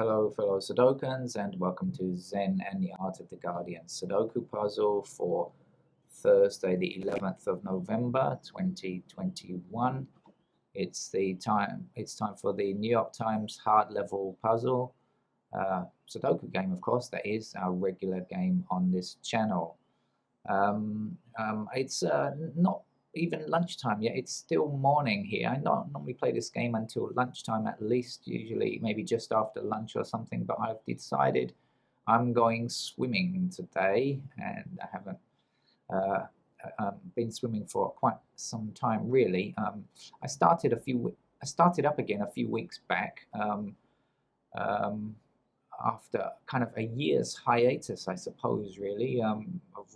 Hello, fellow Sudokans, and welcome to Zen and the Art of the Guardian Sudoku puzzle for Thursday, the 11th of November, 2021. It's time for the New York Times hard level puzzle Sudoku game, of course. That is our regular game on this channel. It's not even lunchtime yet. It's still morning here. I don't normally play this game until lunchtime at least, usually maybe just after lunch or something, but I've decided I'm going swimming today, and I haven't uh, been swimming for quite some time, really. I started up again a few weeks back. Um, After kind of a year's hiatus, I suppose, really, of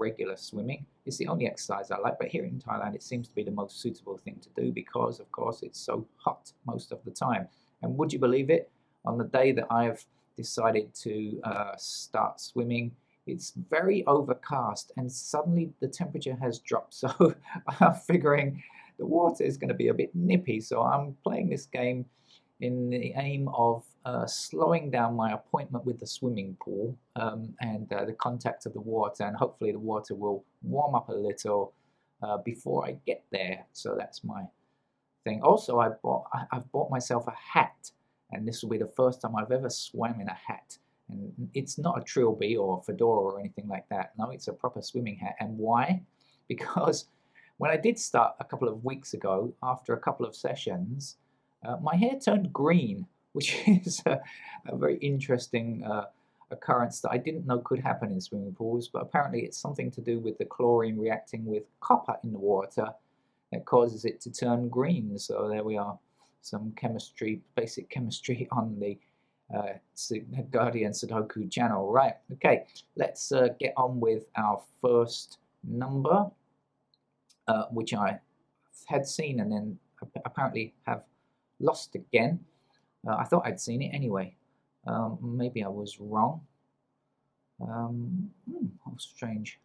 regular swimming. It's the only exercise I like, but here in Thailand, it seems to be the most suitable thing to do because, of course, it's so hot most of the time. And would you believe it? On the day that I've decided to start swimming, it's very overcast, and suddenly the temperature has dropped. So I'm figuring the water is going to be a bit nippy. So I'm playing this game in the aim of slowing down my appointment with the swimming pool and the contact of the water, and hopefully the water will warm up a little before I get there. So that's my thing. Also, I've bought myself a hat, and this will be the first time I've ever swam in a hat. And it's not a trilby or a fedora or anything like that. No, it's a proper swimming hat. And why? Because when I did start a couple of weeks ago, after a couple of sessions, my hair turned green, which is a very interesting occurrence that I didn't know could happen in swimming pools, but apparently it's something to do with the chlorine reacting with copper in the water that causes it to turn green. So there we are, some chemistry, basic chemistry on the Guardian Sudoku channel. Right, okay, let's get on with our first number, which I had seen and then apparently have lost again. I thought I'd seen it anyway. Maybe I was wrong. How strange.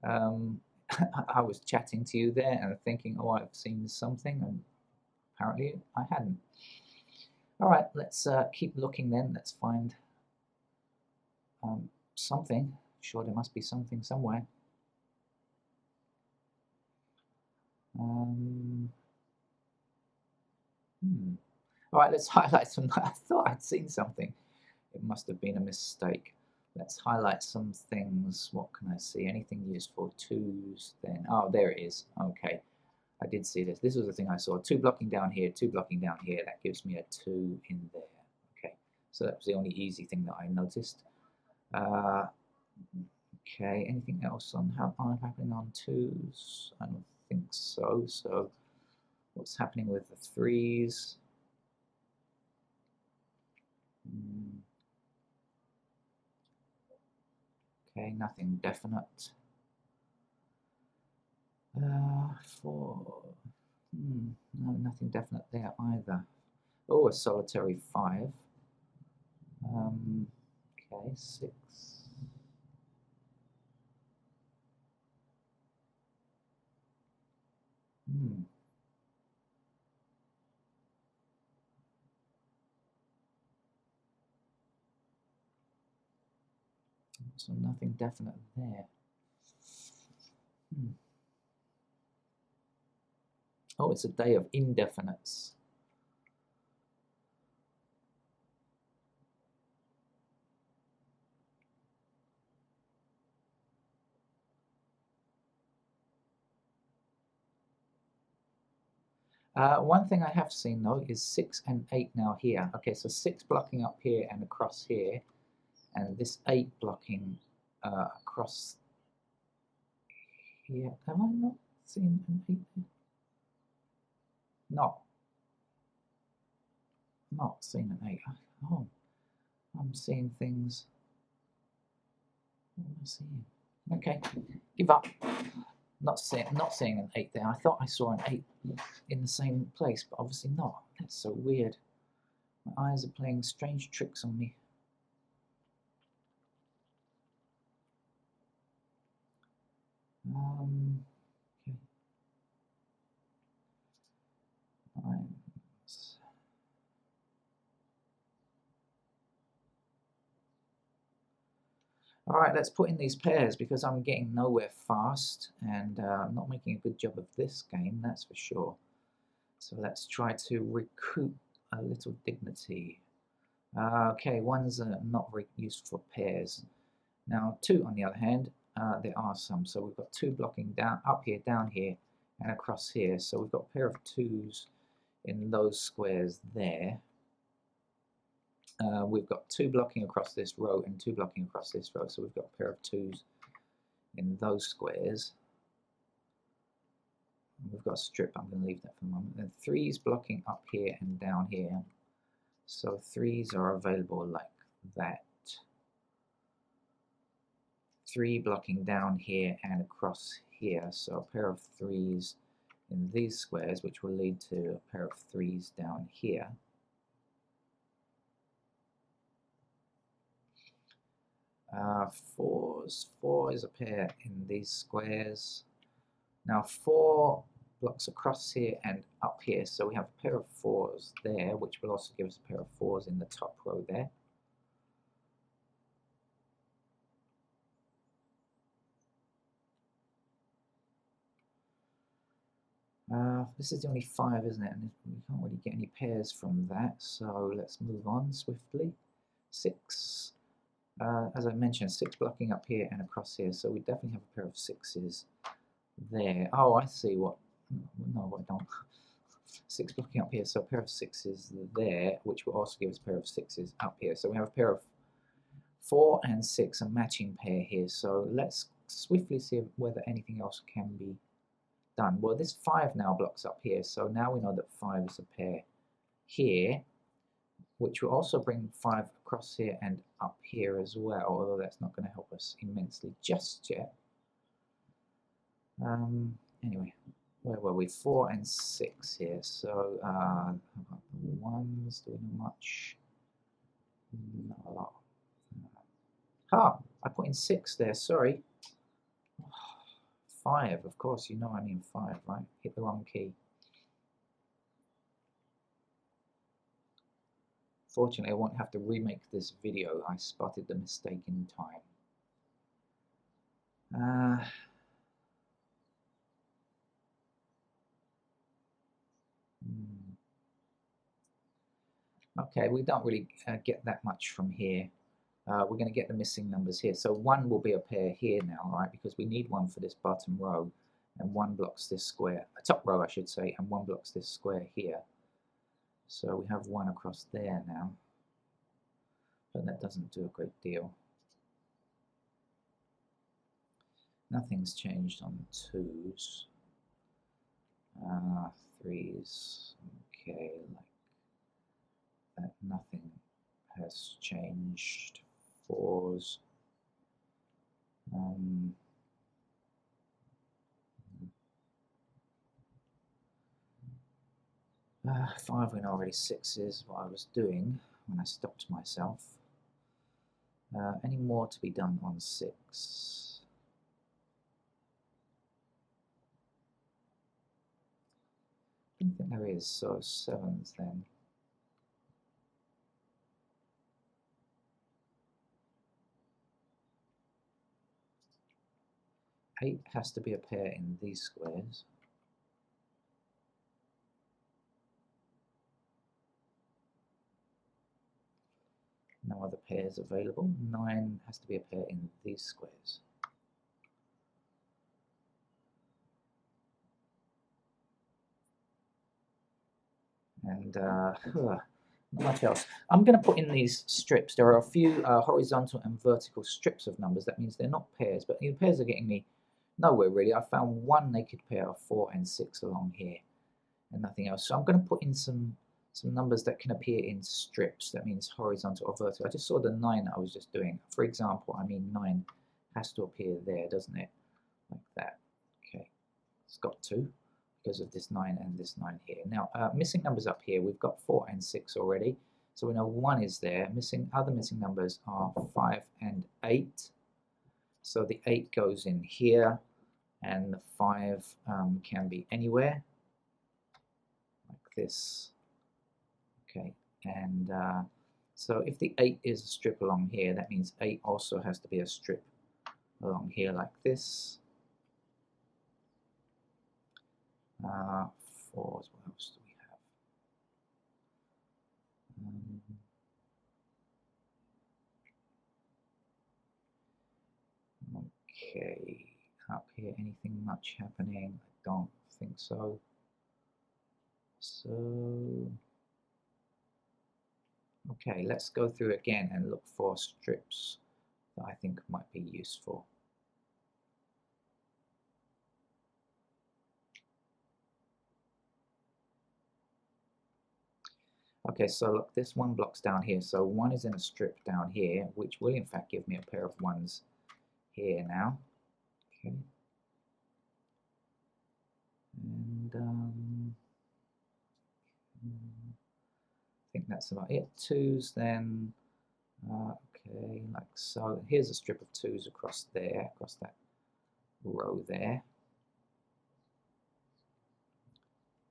I was chatting to you there and thinking, oh, I've seen something, and apparently I hadn't. All right, let's keep looking then. Let's find something. Sure, there must be something somewhere. All right, let's highlight some. I thought I'd seen something. It must have been a mistake. Let's highlight some things. What can I see? Anything useful? Twos, then. Oh, there it is. Okay. I did see this. This was the thing I saw. Two blocking down here, two blocking down here. That gives me a two in there. Okay. So that was the only easy thing that I noticed. Okay. Anything else on how I'm happening on twos? I don't think so. So what's happening with the threes? Okay, nothing definite. Four. No, nothing definite there either. Oh, a solitary five. Okay, six. So nothing definite there. Oh, it's a day of indefinites. One thing I have seen though is 6 and 8 now here. Okay, so 6 blocking up here and across here, and this 8 blocking across here. Have I not seen an 8 there? No. Not seen an 8. Oh, I'm seeing things. What am I seeing? Okay, give up. Not seeing an 8 there. I thought I saw an 8 in the same place, but obviously not. That's so weird. My eyes are playing strange tricks on me. Okay. All right, let's put in these pairs because I'm getting nowhere fast and I'm not making a good job of this game, that's for sure. So let's try to recoup a little dignity. Okay, one's not very useful for pairs. Now, two, on the other hand, there are some. So we've got two blocking down up here, down here, and across here. So we've got a pair of twos in those squares there. We've got two blocking across this row and two blocking across this row. So we've got a pair of twos in those squares. We've got a strip. I'm going to leave that for the moment. And threes blocking up here and down here. So threes are available like that. Three blocking down here and across here. So a pair of threes in these squares, which will lead to a pair of threes down here. Fours. Four is a pair in these squares. Now four blocks across here and up here, so we have a pair of fours there, which will also give us a pair of fours in the top row there. This is the only five, isn't it? And we can't really get any pairs from that, so let's move on swiftly. Six. As I mentioned, six blocking up here and across here, so we definitely have a pair of sixes there. Oh, I see what. No, I don't. Six blocking up here, so a pair of sixes there, which will also give us a pair of sixes up here. So we have a pair of 4 and 6, a matching pair here. So let's swiftly see whether anything else can be done. Well, this 5 now blocks up here, so now we know that 5 is a pair here, which will also bring 5 across here and up here as well, although that's not going to help us immensely just yet. Anyway, where were we? 4 and 6 here, so ones, do we know much? Not a lot. I put in 6 there, sorry. 5, of course, you know I mean 5, right? Hit the wrong key. Fortunately, I won't have to remake this video. I spotted the mistake in time. Okay, we don't really get that much from here. We're going to get the missing numbers here. So 1 will be a pair here now, right? Because we need 1 for this bottom row, and 1 blocks this square, top row I should say, and 1 blocks this square here. So we have 1 across there now, but that doesn't do a great deal. Nothing's changed on 2s. 3s, okay, like that. Nothing has changed. 4s. 5 we know already. 6 is what I was doing when I stopped myself. Any more to be done on 6? I don't think there is, so 7s then. 8 has to be a pair in these squares. No other pairs available. 9 has to be a pair in these squares. And not much else. I'm going to put in these strips. There are a few horizontal and vertical strips of numbers. That means they're not pairs, but the pairs are getting me nowhere really. I found one naked pair of 4 and 6 along here and nothing else. So I'm going to put in some numbers that can appear in strips. That means horizontal or vertical. I just saw the 9 that I was just doing. For example, I mean 9 has to appear there, doesn't it? Like that. Okay, it's got to, because of this 9 and this 9 here. Now, missing numbers up here, we've got 4 and 6 already. So we know 1 is there. Other missing numbers are 5 and 8. So the 8 goes in here, and the 5 can be anywhere, like this. Okay, and so if the 8 is a strip along here, that means 8 also has to be a strip along here like this. Fours, what else do we have? Okay, up here, anything much happening? I don't think so. So, okay, let's go through again and look for strips that I think might be useful. Okay, so look, this one block's down here. So one is in a strip down here, which will in fact give me a pair of ones here now. Okay. And I think that's about it. Twos then, okay, like so. Here's a strip of twos across there, across that row there.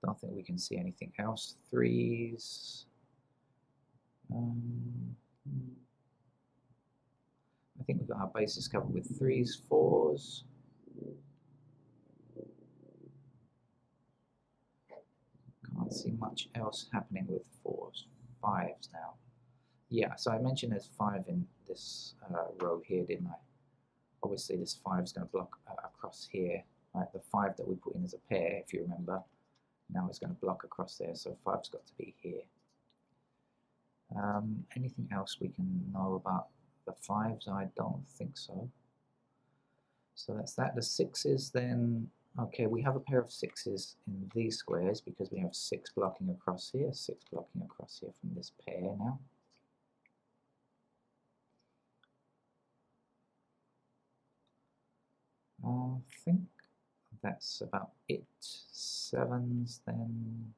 Don't think we can see anything else. Threes. I think we've got our bases covered with threes, fours. Can't see much else happening with fours. Fives now. Yeah, so I mentioned there's five in this row here, didn't I? Obviously this five is going to block across here. Right? The five that we put in as a pair, if you remember, now it's going to block across there, so five's got to be here. Anything else we can know about the fives? I don't think so. So that's that. The sixes then, okay, we have a pair of sixes in these squares because we have six blocking across here, six blocking across here from this pair now. I think that's about it. Sevens then.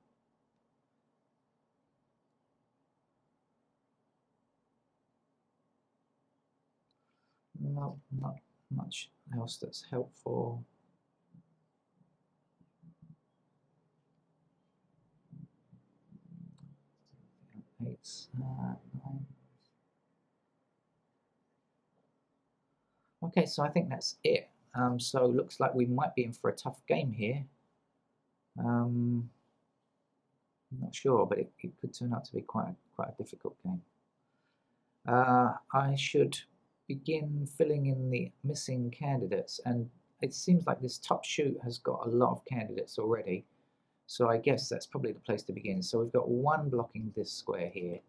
No, not much else that's helpful. Eights, nine. Okay, so I think that's it. So looks like we might be in for a tough game here. I'm not sure, but it could turn out to be quite a difficult game. I should begin filling in the missing candidates, and it seems like this top shoot has got a lot of candidates already, so I guess that's probably the place to begin. So we've got one blocking this square here,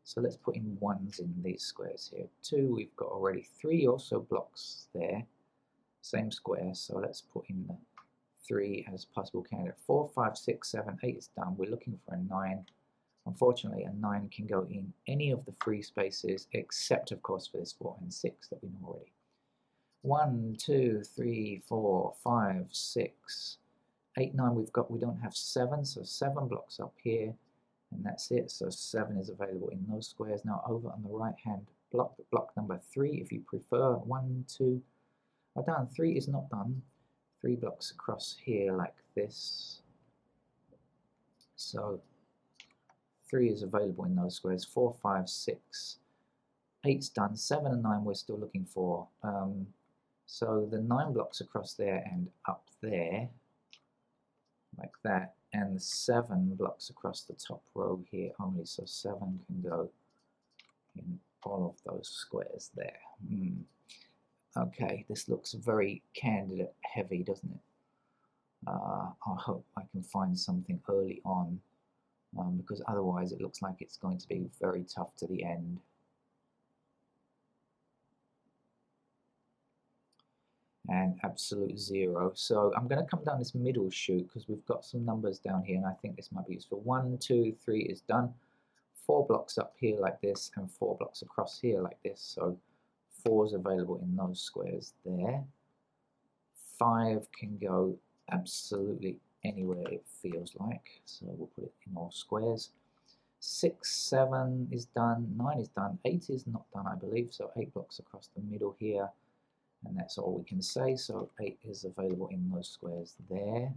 so let's put in ones in these squares here. Two we've got already. Three also blocks there, same square, so let's put in the 3 as possible candidate. 4, 5, 6, 7, 8 is done. We're looking for a 9. Unfortunately, a 9 can go in any of the free spaces except, of course, for this 4 and 6 that we know already. 1, 2, 3, 4, 5, 6, 8, 9. We don't have 7, so 7 blocks up here, and that's it. So 7 is available in those squares. Now over on the right hand block number 3, if you prefer. 1, 2. Done. 3 is not done. 3 blocks across here like this. So 3 is available in those squares. 4, 5, 6, 8's done. 7 and 9 we're still looking for. So the 9 blocks across there and up there, like that, and the 7 blocks across the top row here only. So 7 can go in all of those squares there. Okay, this looks very candidate heavy, doesn't it? I hope I can find something early on, because otherwise it looks like it's going to be very tough to the end. And absolute 0. So I'm going to come down this middle chute because we've got some numbers down here and I think this might be useful. 1, 2, 3 is done. 4 blocks up here like this and 4 blocks across here like this. So 4 is available in those squares there. 5 can go absolutely anywhere it feels like. So we'll put it in all squares. 6, 7 is done. 9 is done. 8 is not done, I believe. So 8 blocks across the middle here. And that's all we can say. So 8 is available in those squares there.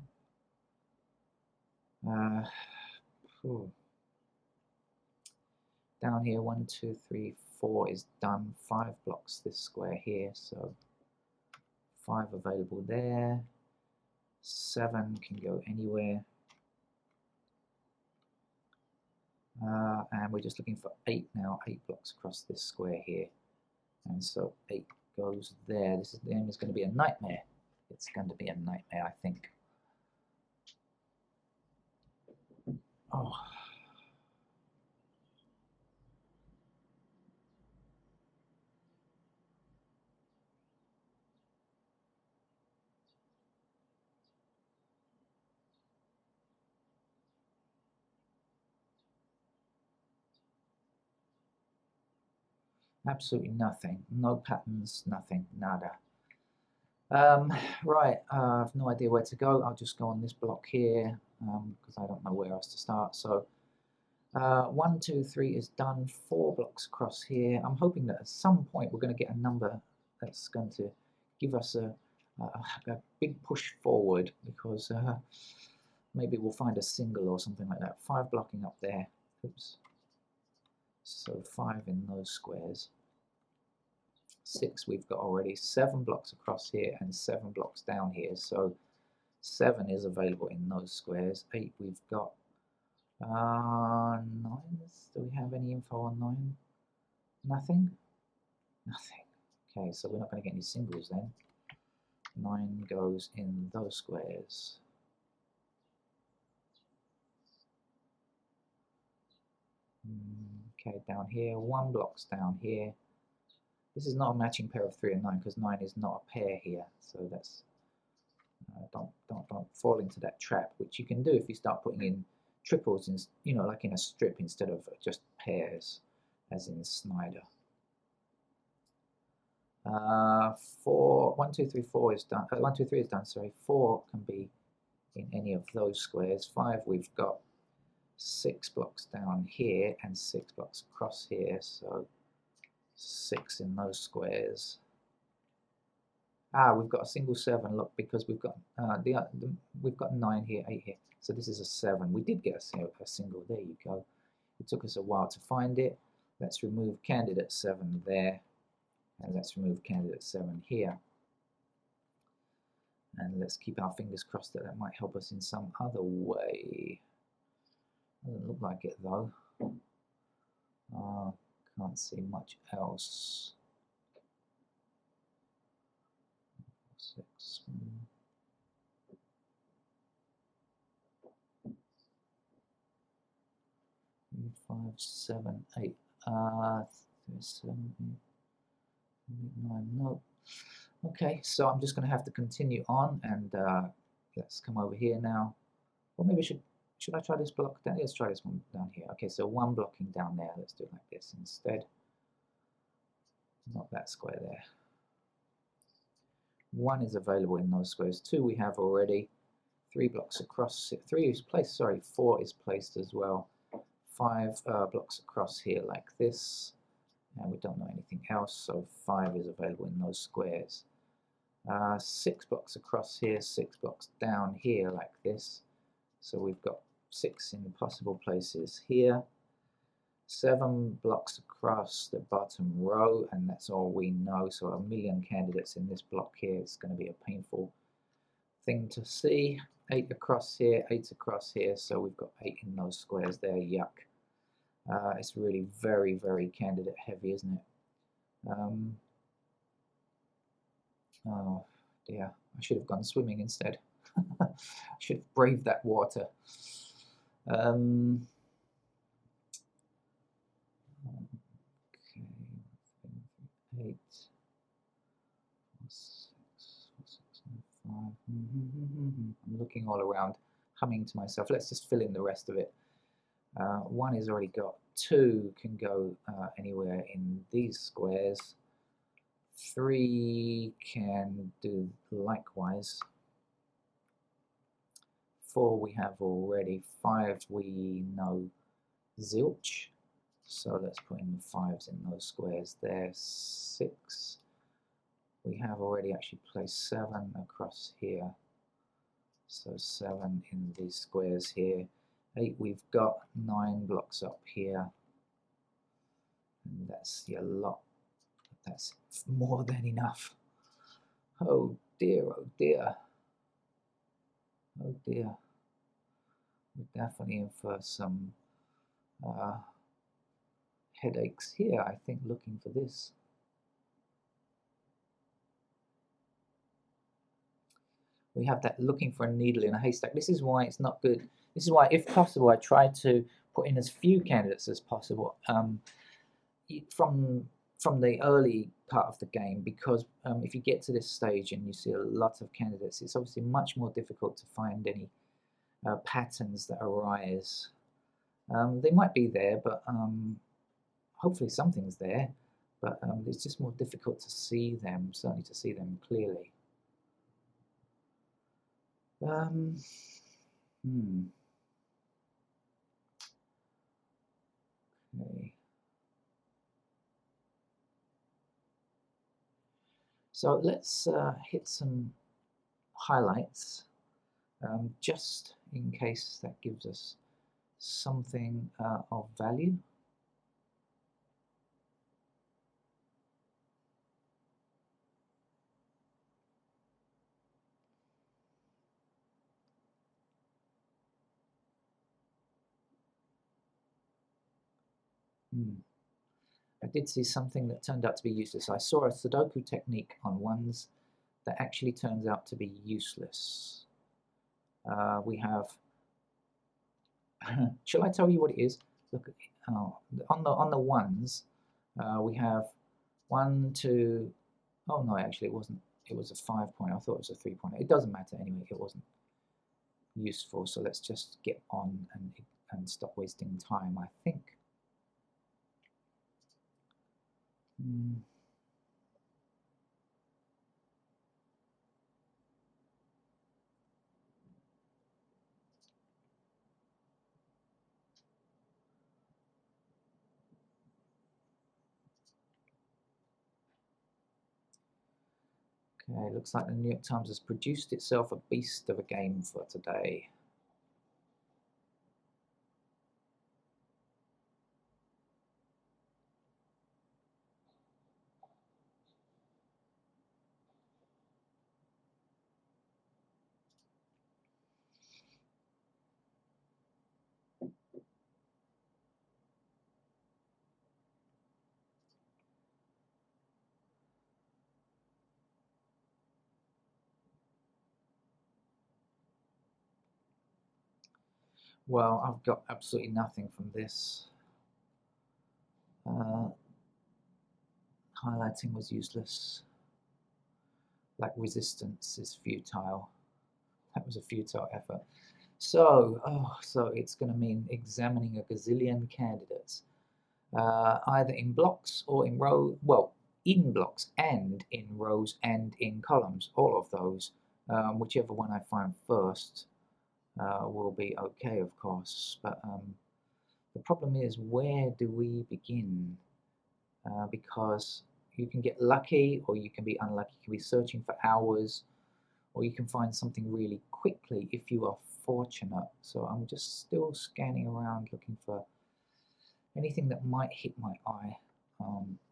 Down here, 1, 2, 3, 4 is done. 5 blocks this square here. So 5 available there. 7 can go anywhere. And we're just looking for 8 now, 8 blocks across this square here. And so 8 goes there. This game is going to be a nightmare. It's going to be a nightmare, I think. Oh. Absolutely nothing. No patterns, nothing, nada. Right, I have no idea where to go. I'll just go on this block here because I don't know where else to start. So 1, 2, 3 is done. 4 blocks across here. I'm hoping that at some point we're going to get a number that's going to give us a big push forward, because maybe we'll find a single or something like that. 5 blocking up there. Oops. So 5 in those squares. 6 we've got already. 7 blocks across here and 7 blocks down here. So 7 is available in those squares. 8 we've got. 9. Do we have any info on 9? Nothing? Nothing. Okay, so we're not going to get any singles then. 9 goes in those squares. Okay, down here. 1 block's down here. This is not a matching pair of 3 and 9 because 9 is not a pair here. So that's don't fall into that trap, which you can do if you start putting in triples, in, you know, like in a strip instead of just pairs, as in Snyder. 4, 1, 2, 3, 4 is done. 1, 2, 3 is done. Sorry, 4 can be in any of those squares. 5 we've got 6 blocks down here and 6 blocks across here. So 6 in those squares. We've got a single 7. Look, because we've got we've got 9 here, 8 here. So this is a 7. We did get a single. There you go. It took us a while to find it. Let's remove candidate 7 there, and let's remove candidate 7 here. And let's keep our fingers crossed that that might help us in some other way. Doesn't look like it though. Can't see much else. 6. 3, 5, 7, 8. 7, 8, 9. No. Okay, so I'm just going to have to continue on, and let's come over here now. Or maybe should I try this block down? Let's try this one down here. Okay, so 1 blocking down there. Let's do it like this instead. Not that square there. 1 is available in those squares. 2 we have already. 3 blocks across. 3 is placed. Sorry, 4 is placed as well. 5 blocks across here like this. And we don't know anything else, so 5 is available in those squares. 6 blocks across here, 6 blocks down here like this. So we've got 6 in possible places here. 7 blocks across the bottom row, and that's all we know. So a million candidates in this block here. It's going to be a painful thing to see. 8 across here, 8 across here. So we've got 8 in those squares there. Yuck. It's really very, very candidate heavy, isn't it? Oh dear, I should have gone swimming instead. I should have braved that water. Okay. 8, 4, 6, 5. I'm looking all around, humming to myself. Let's just fill in the rest of it. 1 is already got. 2 can go anywhere in these squares. 3 can do likewise. 4 we have already. 5 we know zilch. So let's put in the 5s in those squares there. 6 we have already actually placed 7 across here. So 7 in these squares here. 8 we've got. 9 blocks up here. And that's a lot. That's more than enough. Oh dear, oh dear, oh dear. We're definitely in for some uh, headaches here, I think, looking for this. We have that looking for a needle in a haystack. This is why it's not good. This is why, if possible, I try to put in as few candidates as possible from the early part of the game, because if you get to this stage and you see a lot of candidates, it's obviously much more difficult to find any patterns that arise. They might be there, but hopefully something's there, but it's just more difficult to see them, certainly to see them clearly. Hmm. Okay. So let's hit some highlights, just in case that gives us something of value. I did see something that turned out to be useless. I saw a Sudoku technique on ones that actually turns out to be useless. We have, shall I tell you what it is? Look, on the ones, we have 1, 2. Oh no, actually it wasn't. It was a 5-point. I thought it was a 3-point. It doesn't matter anyway. It wasn't useful. So let's just get on and stop wasting time, I think. Okay, looks like the New York Times has produced itself a beast of a game for today. Well, I've got absolutely nothing from this. Highlighting was useless. Like resistance is futile. That was a futile effort. So, so it's going to mean examining a gazillion candidates, either in blocks or in rows. Well, in blocks and in rows and in columns. All of those, whichever one I find first, will be okay, of course. But the problem is, where do we begin? Because you can get lucky or you can be unlucky. You can be searching for hours, or you can find something really quickly if you are fortunate. So I'm just still scanning around looking for anything that might hit my eye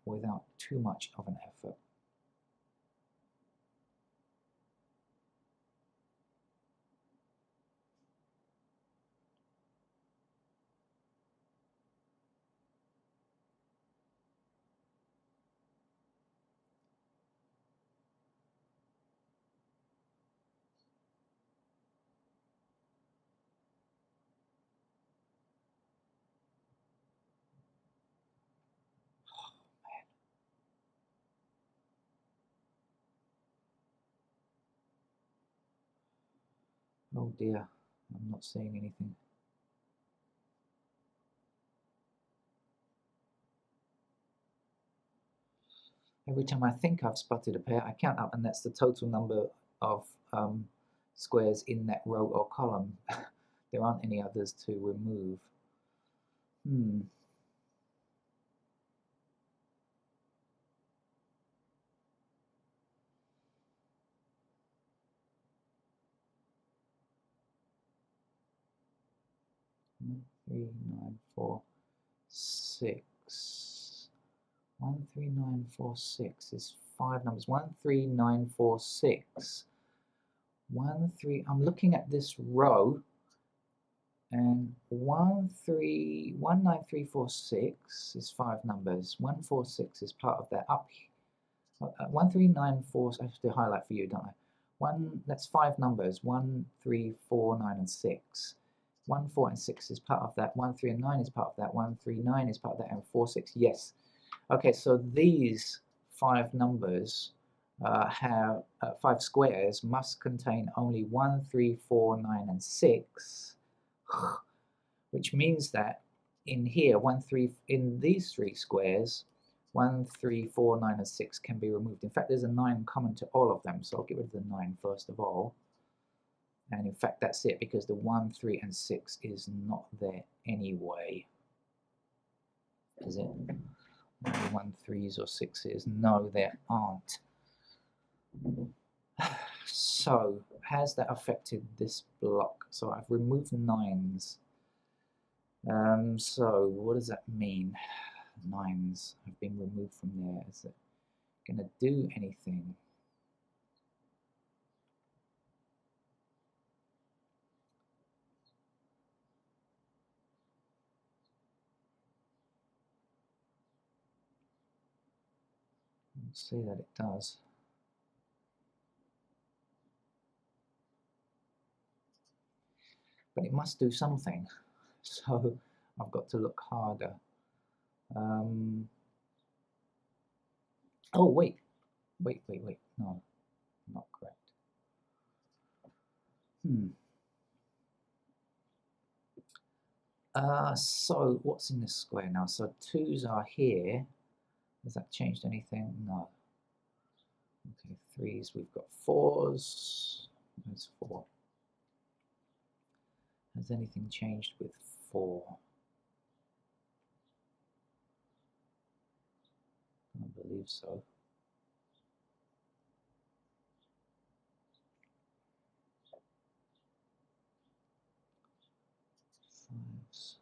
without too much of an effort. Oh dear, I'm not seeing anything. Every time I think I've spotted a pair, I count up, and that's the total number of squares in that row or column. There aren't any others to remove. 3, 9, 4, 6. 1, 3, 9, 4, 6 is 5 numbers. 1, 3, 9, 4, 6. 1, 3. I'm looking at this row, and 1, 3, 1, 9, 3, 4, 6 is 5 numbers. 1, 4, 6 is part of that. Up 1, 3, 9, 4. I have to highlight for you, don't I? That's 5 numbers. 1, 3, 4, 9, and 6. 1, 4, and 6 is part of that. 1, 3, and 9 is part of that. 1, 3, 9 is part of that, and 4, 6. Yes. Okay, so these 5 numbers have 5 squares must contain only 1, 3, 4, 9, and 6, which means that in here, 1, 3, in these 3 squares, 1, 3, 4, 9, and 6 can be removed. In fact, there's a 9 common to all of them, so I'll get rid of the 9 first of all. And in fact, that's it, because the 1, 3, and 6 is not there anyway. Is it? 1, 3s or 6s? No, there aren't. So, has that affected this block? So I've removed 9s. So what does that mean? 9s have been removed from there. Is it going to do anything? Let's see that it does. But it must do something, so I've got to look harder. Oh, wait, no, not correct. So what's in this square now? So 2s are here. Has that changed anything? No. Okay, 3s, we've got 4s. There's 4. Has anything changed with 4? I believe so. 5s.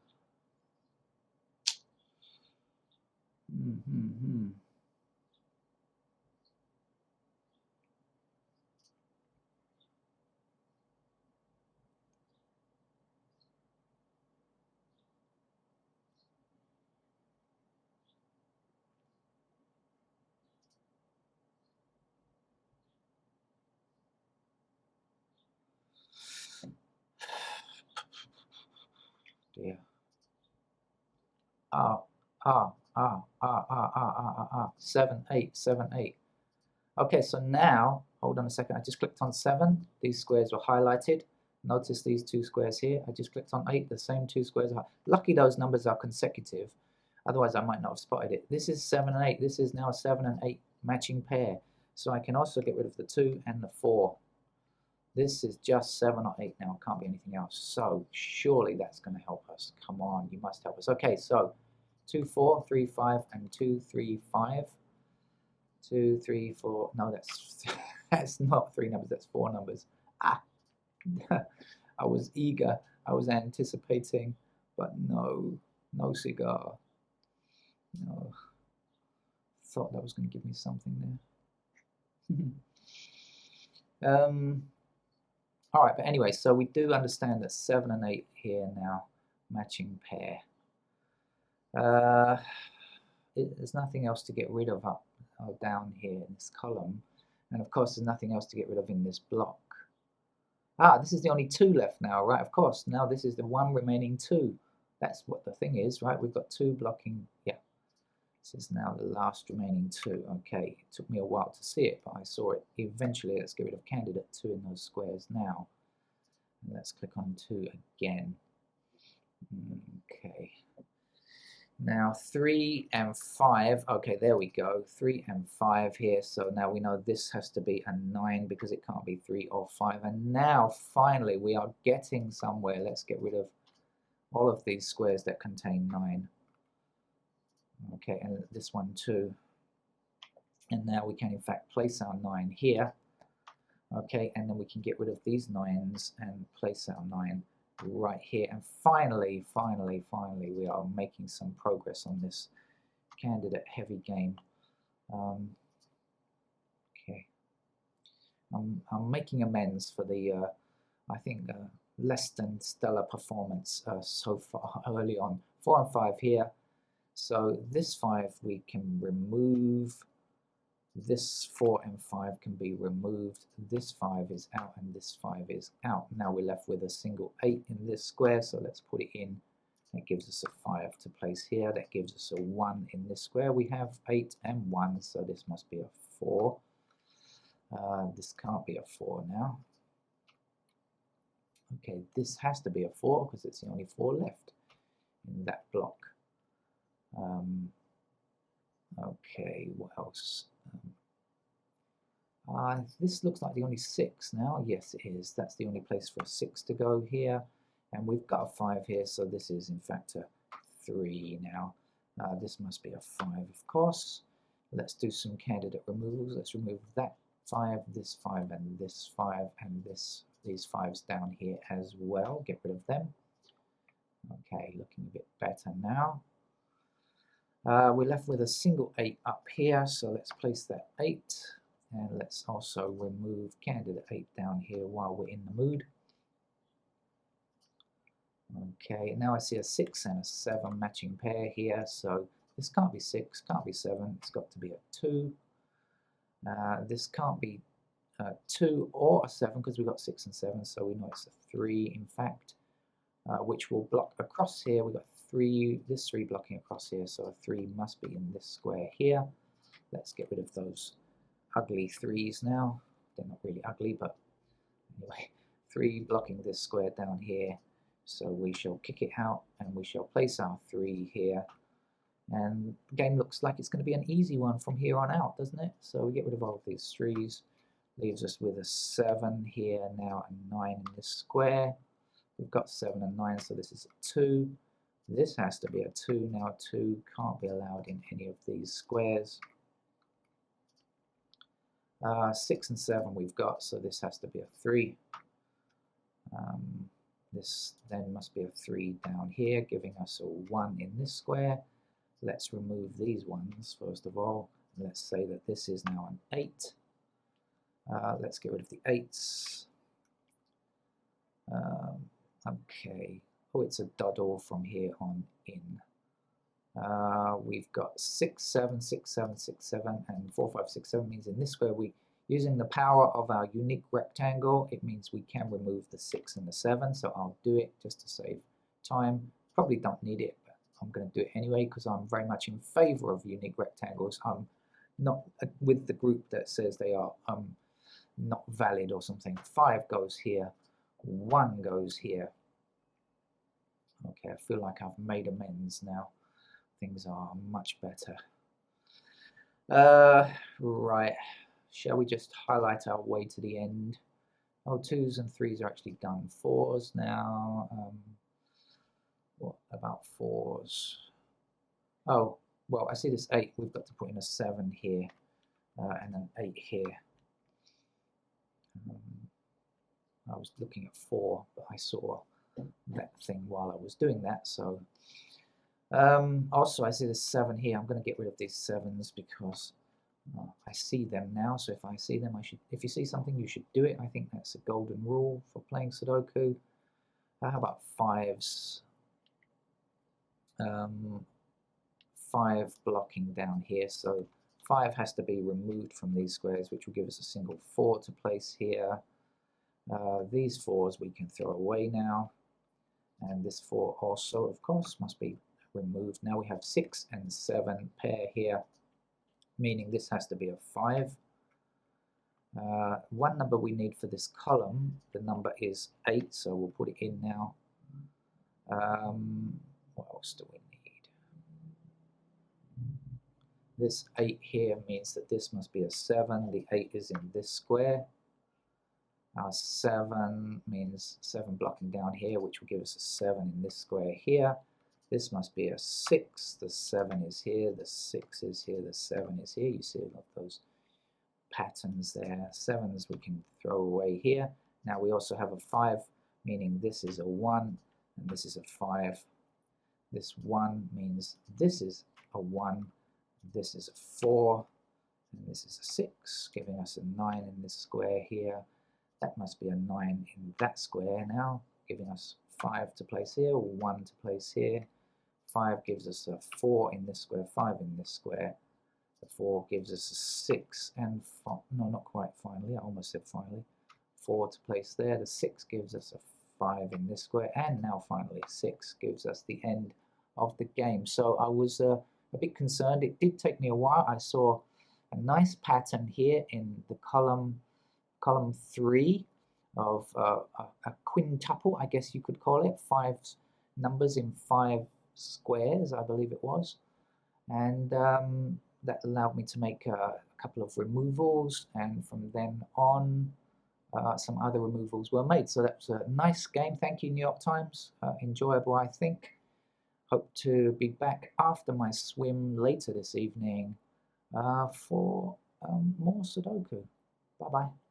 Dear. 7, 8, 7, 8. Okay, so now, hold on a second, I just clicked on 7, these squares were highlighted. Notice these 2 squares here, I just clicked on 8, the same 2 squares are, lucky those numbers are consecutive, otherwise I might not have spotted it. This is 7 and 8, this is now a 7 and 8 matching pair, so I can also get rid of the 2 and the 4. This is just 7 or 8 now, it can't be anything else, so surely that's going to help us. Come on, you must help us. Okay, so 2, 4, 3, 5, and 2, 3, 5. 2, 3, 4. No, that's not 3 numbers. That's 4 numbers. I was eager. I was anticipating, but no cigar. No. Thought that was going to give me something there. All right, but anyway, so we do understand that 7 and 8 here now, matching pair. There's nothing else to get rid of up or down here in this column, and of course there's nothing else to get rid of in this block. This is the only 2 left now, right? Of course, now this is the one remaining 2. That's what the thing is, right? We've got 2 blocking, yeah. This is now the last remaining 2. Okay, it took me a while to see it, but I saw it eventually. Let's get rid of candidate 2 in those squares now. And let's click on 2 again. Okay. Now 3 and 5, okay, there we go, 3 and 5 here, so now we know this has to be a 9 because it can't be 3 or 5, and now finally we are getting somewhere. Let's get rid of all of these squares that contain 9. Okay, and this one too. And now we can in fact place our 9 here. Okay, and then we can get rid of these 9s and place our 9 right here, and finally we are making some progress on this candidate heavy game. I'm making amends for the, I think, less than stellar performance so far early on. 4 and 5 here. So this 5 we can remove. This 4 and 5 can be removed. This 5 is out and this 5 is out. Now we're left with a single 8 in this square, so let's put it in. That gives us a 5 to place here. That gives us a 1 in this square. We have 8 and 1, so this must be a 4. This can't be a 4 now. Okay, this has to be a 4 because it's the only 4 left in that block. Okay, what else? This looks like the only 6 now. Yes, it is. That's the only place for a 6 to go here. And we've got a 5 here, so this is in fact a 3 now. This must be a 5, of course. Let's do some candidate removals. Let's remove that 5, this 5, and this 5, and these 5s down here as well. Get rid of them. Okay, looking a bit better now. We're left with a single 8 up here, so let's place that 8. And let's also remove candidate 8 down here while we're in the mood. Okay, now I see a 6 and a 7 matching pair here, so this can't be 6, can't be 7, it's got to be a 2. This can't be 2 or a 7 because we've got 6 and 7, so we know it's a 3 in fact, which will block across here. We've got 3, this 3 blocking across here, so a 3 must be in this square here. Let's get rid of those ugly 3s now. They're not really ugly, but anyway, 3 blocking this square down here. So we shall kick it out and we shall place our 3 here. And the game looks like it's going to be an easy one from here on out, doesn't it? So we get rid of all of these 3s. Leaves us with a 7 here, now a 9 in this square. We've got 7 and 9, so this is a 2. This has to be a 2. Now a 2 can't be allowed in any of these squares. 6 and 7 we've got, so this has to be a 3. This then must be a 3 down here, giving us a 1 in this square. Let's remove these ones first of all. Let's say that this is now an 8. Let's get rid of the 8s. Okay. Oh, it's a dodder from here on in. We've got 6, 7, 6, 7, 6, 7, and 4, 5, 6, 7 means in this square we, using the power of our unique rectangle, it means we can remove the 6 and the 7, so I'll do it just to save time. Probably don't need it, but I'm going to do it anyway because I'm very much in favor of unique rectangles. I'm not with the group that says they are not valid or something. 5 goes here, 1 goes here. Okay, I feel like I've made amends now. Things are much better. Right, shall we just highlight our way to the end? Oh, 2s and 3s are actually done. 4s now. What about 4s? Oh, well, I see this 8. We've got to put in a 7 here and an 8 here. I was looking at 4, but I saw that thing while I was doing that, so also I see the 7 here. I'm going to get rid of these 7s because I see them now, so if I see them, if you see something, you should do it. I think that's a golden rule for playing Sudoku. How about 5s? 5 blocking down here, so 5 has to be removed from these squares, which will give us a single 4 to place here. These 4s we can throw away now, and this 4 also, of course, must be removed. Now we have 6 and 7 pair here, meaning this has to be a 5. One number we need for this column, the number is 8, so we'll put it in now. What else do we need? This 8 here means that this must be a 7. The 8 is in this square. Our 7 means 7 blocking down here, which will give us a 7 in this square here. This must be a 6. The 7 is here, the 6 is here, the 7 is here. You see a lot of those patterns there. 7s we can throw away here. Now we also have a 5, meaning this is a 1 and this is a 5. This 1 means this is a 1, this is a 4, And this is a 6, giving us a 9 in this square here. That must be a 9 in that square now, giving us 5 to place here, 1 to place here. 5 gives us a 4 in this square, 5 in this square. The 4 gives us a 6 and no, not quite finally, I almost said finally. 4 to place there. The 6 gives us a 5 in this square, and now finally 6 gives us the end of the game. So I was a bit concerned. It did take me a while. I saw a nice pattern here in the column 3 of a quintuple, I guess you could call it, 5 numbers in 5 squares, I believe it was, and that allowed me to make a couple of removals, and from then on some other removals were made. So that's a nice game. Thank you, New York Times. Enjoyable, I think. Hope to be back after my swim later this evening for more Sudoku. Bye-bye.